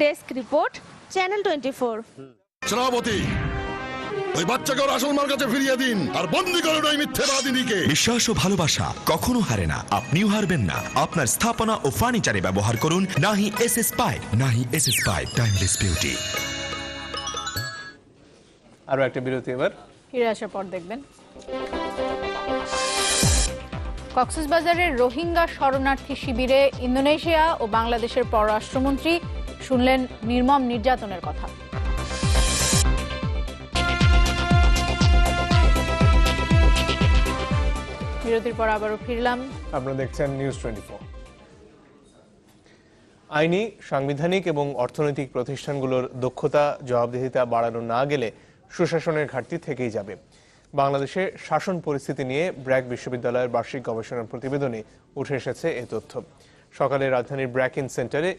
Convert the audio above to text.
Desk report, channel 24। Srabanti, ওই বাচ্চাকে ওর আসল মার কাছে ফিরিয়ে দিন আর বন্দি করুন ওই মিথ্যেবাদিনীকে। বিশ্বাস ও ভালোবাসা কখনো হারে না, আপনিও হারবেন না। আপনার স্থাপনা ও ফার্নিচারে ব্যবহার করুন নাহি এসএস পাইপ। নাহি এসএস পাইপ, টাইমলেস বিউটি। আরো একটা বিরতি, এবার ফিরে আসার পর দেখবেন কক্সবাজারের রোহিঙ্গা শরণার্থী শিবিরে ইন্দোনেশিয়া ও বাংলাদেশের পররাষ্ট্রমন্ত্রী শুনলেন নির্মম নির্যাতনের কথা। বিরতির পর আবারও ফিরলাম। আপনারা দেখছেন নিউজ 24। আইনি, সাংবিধানিক এবং অর্থনৈতিক প্রতিষ্ঠানগুলোর দক্ষতা জবাবদিহিতা বাড়ানো না গেলে সুশাসনের ঘাটতি থেকেই যাবে। বাংলাদেশে শাসন পরিস্থিতি নিয়ে ব্র্যাক বিশ্ববিদ্যালয়ের বার্ষিক গবেষণা প্রতিবেদনে উঠে এসেছে এ তথ্য। সকালে রাজধানীর ব্র্যাক ইন সেন্টারে